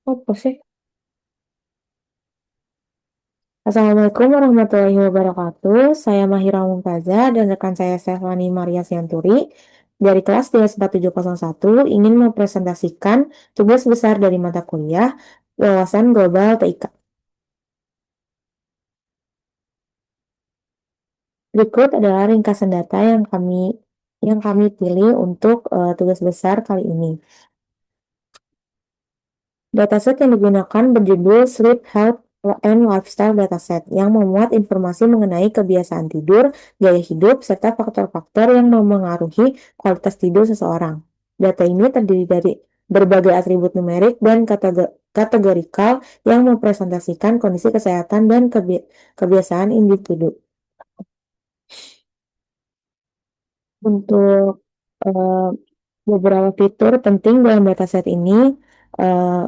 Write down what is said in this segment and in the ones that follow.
Apa sih? Assalamualaikum warahmatullahi wabarakatuh. Saya Mahira Mumtazah dan rekan saya Stefani Maria Sianturi dari kelas 34701 ingin mempresentasikan tugas besar dari mata kuliah Wawasan Global TIK. Berikut adalah ringkasan data yang kami pilih untuk tugas besar kali ini. Dataset yang digunakan berjudul Sleep Health and Lifestyle Dataset yang memuat informasi mengenai kebiasaan tidur, gaya hidup, serta faktor-faktor yang memengaruhi kualitas tidur seseorang. Data ini terdiri dari berbagai atribut numerik dan kategorikal yang mempresentasikan kondisi kesehatan dan kebiasaan individu. Untuk eh, beberapa fitur penting dalam dataset ini eh,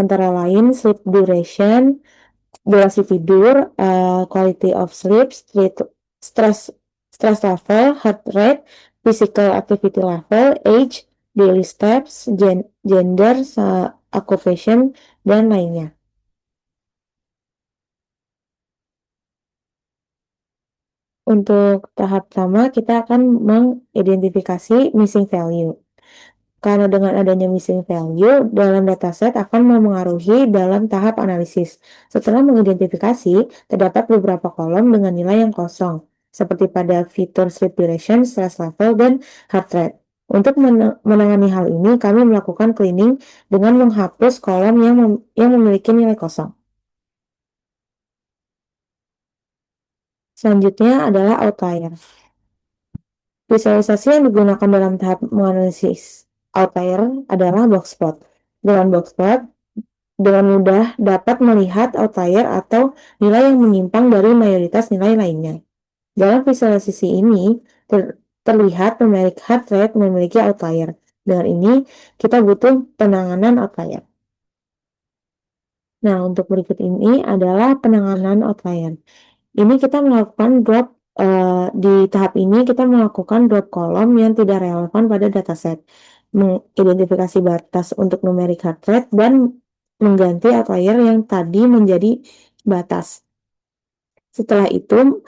antara lain sleep duration, durasi tidur, quality of sleep, stress stress level, heart rate, physical activity level, age, daily steps, gender, occupation, dan lainnya. Untuk tahap pertama, kita akan mengidentifikasi missing value. Karena dengan adanya missing value, dalam dataset akan memengaruhi dalam tahap analisis. Setelah mengidentifikasi, terdapat beberapa kolom dengan nilai yang kosong, seperti pada fitur sleep duration, stress level, dan heart rate. Untuk menangani hal ini, kami melakukan cleaning dengan menghapus kolom yang memiliki nilai kosong. Selanjutnya adalah outlier. Visualisasi yang digunakan dalam tahap menganalisis outlier adalah box plot. Dengan box plot, dengan mudah dapat melihat outlier atau nilai yang menyimpang dari mayoritas nilai lainnya. Dalam visualisasi ini, terlihat pemilik heart rate memiliki outlier. Dengan ini, kita butuh penanganan outlier. Nah, untuk berikut ini adalah penanganan outlier. Ini kita melakukan di tahap ini kita melakukan drop kolom yang tidak relevan pada dataset, mengidentifikasi batas untuk numeric heart rate dan mengganti outlier yang tadi menjadi batas. Setelah itu,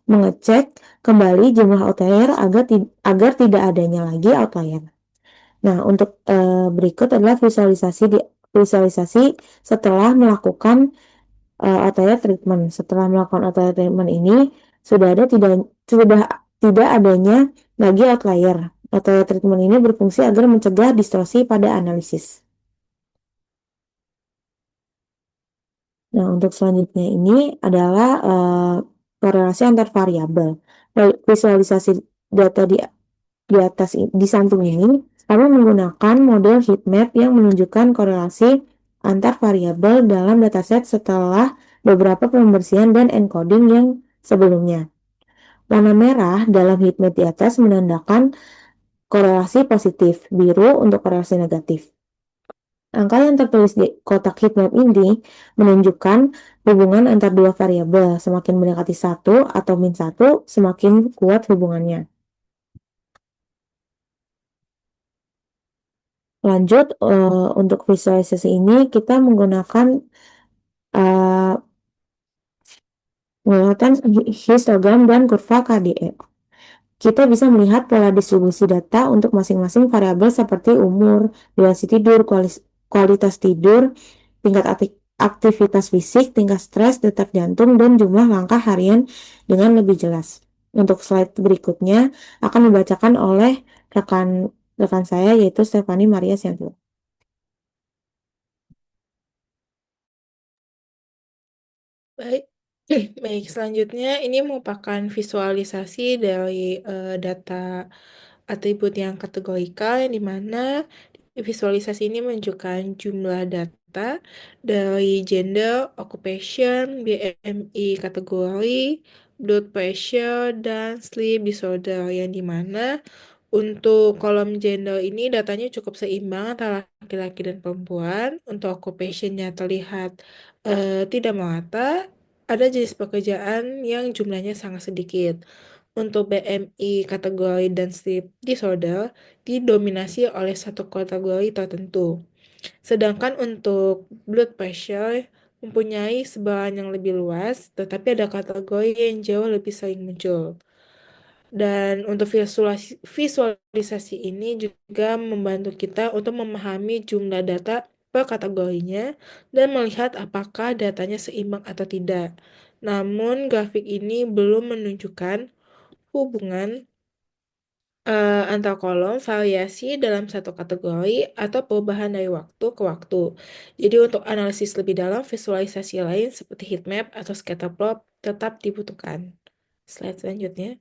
mengecek kembali jumlah outlier agar tidak adanya lagi outlier. Nah, untuk berikut adalah visualisasi setelah melakukan outlier treatment. Setelah melakukan outlier treatment ini sudah tidak adanya lagi outlier. Outlier treatment ini berfungsi agar mencegah distorsi pada analisis. Nah, untuk selanjutnya ini adalah korelasi antar variabel. Visualisasi data di atas di samping ini, kami menggunakan model heat map yang menunjukkan korelasi antar variabel dalam dataset setelah beberapa pembersihan dan encoding yang sebelumnya. Warna merah dalam heat map di atas menandakan korelasi positif, biru untuk korelasi negatif. Angka yang tertulis di kotak heatmap ini menunjukkan hubungan antar dua variabel. Semakin mendekati satu atau min satu, semakin kuat hubungannya. Lanjut, untuk visualisasi ini kita uh, menggunakan histogram dan kurva KDE. Kita bisa melihat pola distribusi data untuk masing-masing variabel seperti umur, durasi tidur, kualitas tidur, tingkat aktivitas fisik, tingkat stres, detak jantung, dan jumlah langkah harian dengan lebih jelas. Untuk slide berikutnya akan dibacakan oleh rekan rekan saya yaitu Stefani Maria Sianto. Baik, baik. Selanjutnya ini merupakan visualisasi dari data atribut yang kategorikal yang dimana visualisasi ini menunjukkan jumlah data dari gender, occupation, BMI kategori, blood pressure, dan sleep disorder yang dimana untuk kolom gender ini datanya cukup seimbang antara laki-laki dan perempuan. Untuk occupationnya terlihat tidak merata, ada jenis pekerjaan yang jumlahnya sangat sedikit. Untuk BMI kategori dan sleep disorder didominasi oleh satu kategori tertentu. Sedangkan untuk blood pressure mempunyai sebaran yang lebih luas, tetapi ada kategori yang jauh lebih sering muncul. Dan untuk visualisasi ini juga membantu kita untuk memahami jumlah data per kategorinya dan melihat apakah datanya seimbang atau tidak. Namun, grafik ini belum menunjukkan hubungan antar kolom, variasi dalam satu kategori, atau perubahan dari waktu ke waktu. Jadi untuk analisis lebih dalam, visualisasi lain seperti heat map atau scatter plot tetap dibutuhkan. Slide selanjutnya.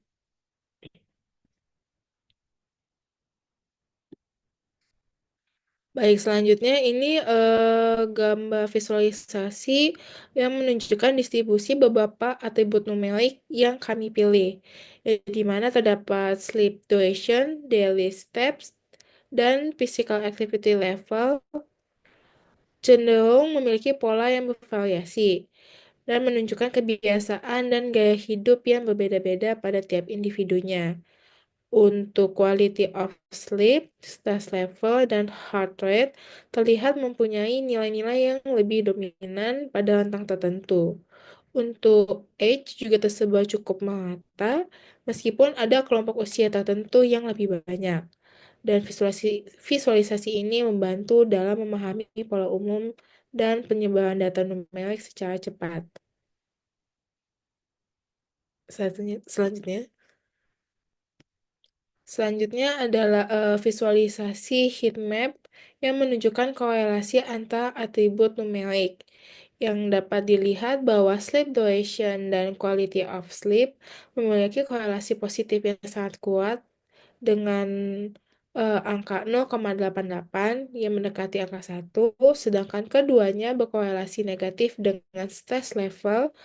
Baik, selanjutnya ini gambar visualisasi yang menunjukkan distribusi beberapa atribut numerik yang kami pilih, di mana terdapat sleep duration, daily steps, dan physical activity level cenderung memiliki pola yang bervariasi dan menunjukkan kebiasaan dan gaya hidup yang berbeda-beda pada tiap individunya. Untuk quality of sleep, stress level, dan heart rate terlihat mempunyai nilai-nilai yang lebih dominan pada rentang tertentu. Untuk age juga tersebar cukup merata, meskipun ada kelompok usia tertentu yang lebih banyak. Dan visualisasi ini membantu dalam memahami pola umum dan penyebaran data numerik secara cepat. Selanjutnya. Selanjutnya adalah visualisasi heat map yang menunjukkan korelasi antara atribut numerik yang dapat dilihat bahwa sleep duration dan quality of sleep memiliki korelasi positif yang sangat kuat dengan angka 0,88 yang mendekati angka 1, sedangkan keduanya berkorelasi negatif dengan stress level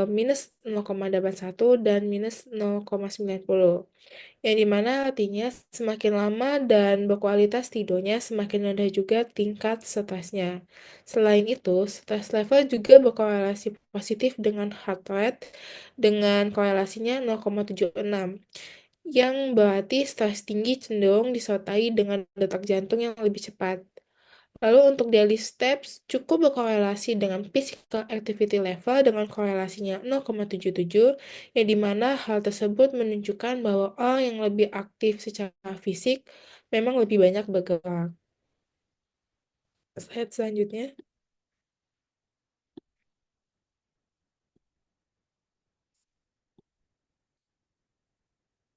minus 0,81 dan minus 0,90. Yang dimana artinya semakin lama dan berkualitas tidurnya, semakin rendah juga tingkat stresnya. Selain itu, stress level juga berkorelasi positif dengan heart rate dengan korelasinya 0,76, yang berarti stres tinggi cenderung disertai dengan detak jantung yang lebih cepat. Lalu untuk daily steps cukup berkorelasi dengan physical activity level dengan korelasinya 0,77, yang dimana hal tersebut menunjukkan bahwa orang yang lebih aktif secara fisik memang lebih banyak bergerak. Slide selanjutnya.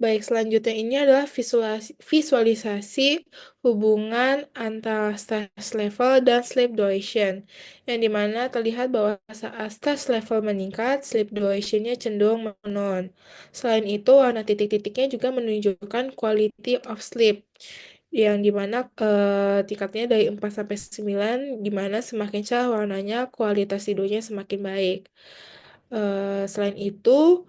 Baik, selanjutnya ini adalah visualisasi hubungan antara stress level dan sleep duration, yang dimana terlihat bahwa saat stress level meningkat, sleep duration-nya cenderung menurun. Selain itu, warna titik-titiknya juga menunjukkan quality of sleep, yang dimana tingkatnya dari 4 sampai 9, dimana semakin cerah warnanya, kualitas tidurnya semakin baik. Selain itu,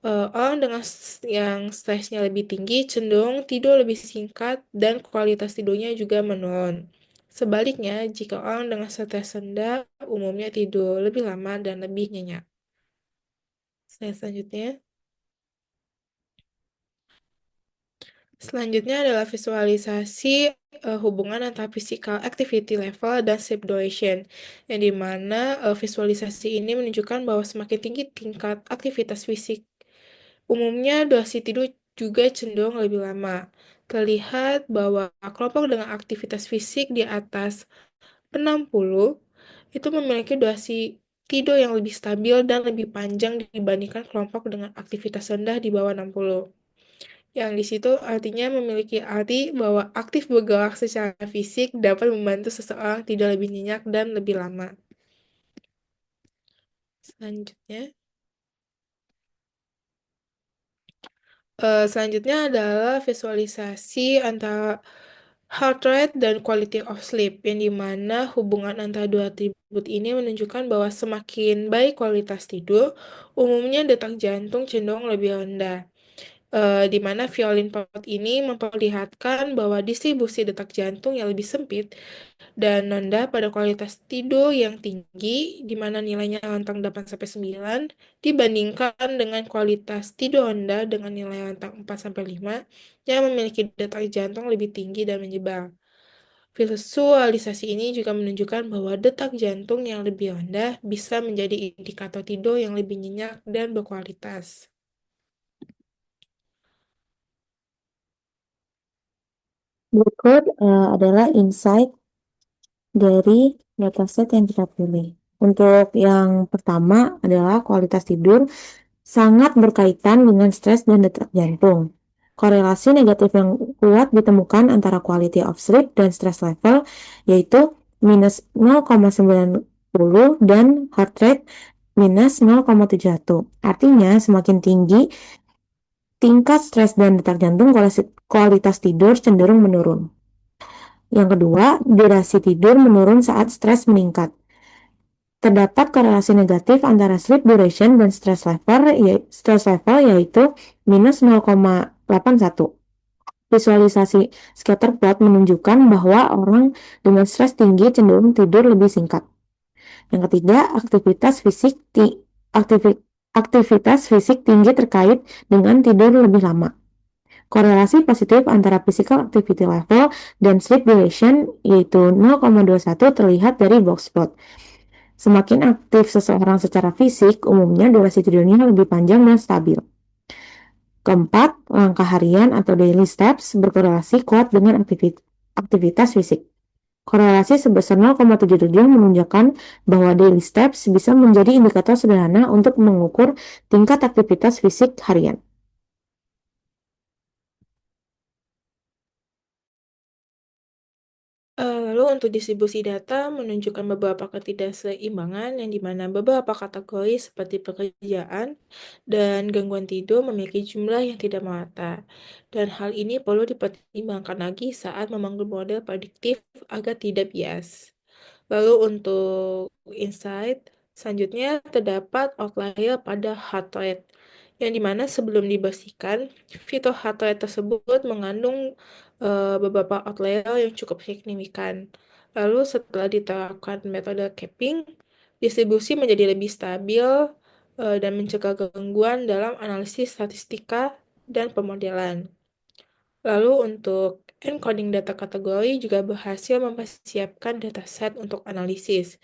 orang dengan yang stresnya lebih tinggi cenderung tidur lebih singkat dan kualitas tidurnya juga menurun. Sebaliknya, jika orang dengan stres rendah umumnya tidur lebih lama dan lebih nyenyak. Selanjutnya. Selanjutnya adalah visualisasi hubungan antara physical activity level dan sleep duration, yang dimana visualisasi ini menunjukkan bahwa semakin tinggi tingkat aktivitas fisik, umumnya durasi tidur juga cenderung lebih lama. Terlihat bahwa kelompok dengan aktivitas fisik di atas 60 itu memiliki durasi tidur yang lebih stabil dan lebih panjang dibandingkan kelompok dengan aktivitas rendah di bawah 60. Yang di situ artinya memiliki arti bahwa aktif bergerak secara fisik dapat membantu seseorang tidur lebih nyenyak dan lebih lama. Selanjutnya. Selanjutnya adalah visualisasi antara heart rate dan quality of sleep, yang dimana hubungan antara dua atribut ini menunjukkan bahwa semakin baik kualitas tidur, umumnya detak jantung cenderung lebih rendah. Di mana violin part ini memperlihatkan bahwa distribusi detak jantung yang lebih sempit dan rendah pada kualitas tidur yang tinggi, di mana nilainya rentang 8-9, dibandingkan dengan kualitas tidur rendah dengan nilai rentang 4-5, yang memiliki detak jantung lebih tinggi dan menyebar. Visualisasi ini juga menunjukkan bahwa detak jantung yang lebih rendah bisa menjadi indikator tidur yang lebih nyenyak dan berkualitas. Berikut adalah insight dari dataset yang kita pilih. Untuk yang pertama adalah kualitas tidur sangat berkaitan dengan stres dan detak jantung. Korelasi negatif yang kuat ditemukan antara quality of sleep dan stress level, yaitu minus 0,90 dan heart rate minus 0,71. Artinya, semakin tinggi tingkat stres dan detak jantung, kualitas tidur cenderung menurun. Yang kedua, durasi tidur menurun saat stres meningkat. Terdapat korelasi negatif antara sleep duration dan stress level yaitu minus 0,81. Visualisasi scatter plot menunjukkan bahwa orang dengan stres tinggi cenderung tidur lebih singkat. Yang ketiga, aktivitas fisik tinggi terkait dengan tidur lebih lama. Korelasi positif antara physical activity level dan sleep duration yaitu 0,21 terlihat dari box plot. Semakin aktif seseorang secara fisik, umumnya durasi tidurnya lebih panjang dan stabil. Keempat, langkah harian atau daily steps berkorelasi kuat dengan aktivitas fisik. Korelasi sebesar 0,77 menunjukkan bahwa daily steps bisa menjadi indikator sederhana untuk mengukur tingkat aktivitas fisik harian. Lalu untuk distribusi data menunjukkan beberapa ketidakseimbangan yang dimana beberapa kategori seperti pekerjaan dan gangguan tidur memiliki jumlah yang tidak merata. Dan hal ini perlu dipertimbangkan lagi saat membangun model prediktif agar tidak bias. Lalu untuk insight, selanjutnya terdapat outlier pada heart rate, yang dimana sebelum dibersihkan, fitur heart rate tersebut mengandung beberapa outlier yang cukup signifikan. Lalu setelah diterapkan metode capping, distribusi menjadi lebih stabil dan mencegah gangguan dalam analisis statistika dan pemodelan. Lalu untuk encoding data kategori juga berhasil mempersiapkan dataset untuk analisis,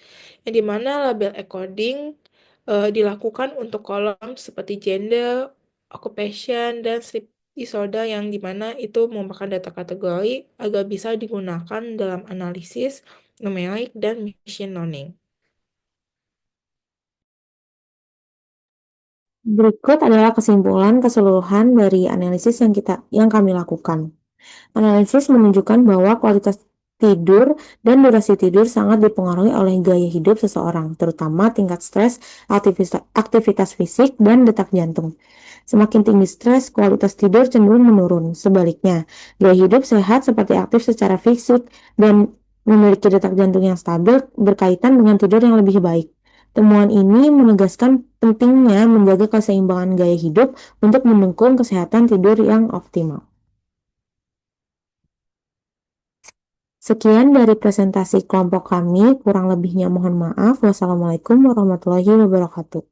yang dimana label encoding dilakukan untuk kolom seperti gender, occupation, dan sleep disorder yang dimana itu merupakan data kategori agar bisa digunakan dalam analisis numerik dan machine learning. Berikut adalah kesimpulan keseluruhan dari analisis yang kami lakukan. Analisis menunjukkan bahwa kualitas tidur dan durasi tidur sangat dipengaruhi oleh gaya hidup seseorang, terutama tingkat stres, aktivitas fisik, dan detak jantung. Semakin tinggi stres, kualitas tidur cenderung menurun. Sebaliknya, gaya hidup sehat seperti aktif secara fisik dan memiliki detak jantung yang stabil berkaitan dengan tidur yang lebih baik. Temuan ini menegaskan pentingnya menjaga keseimbangan gaya hidup untuk mendukung kesehatan tidur yang optimal. Sekian dari presentasi kelompok kami, kurang lebihnya mohon maaf. Wassalamualaikum warahmatullahi wabarakatuh.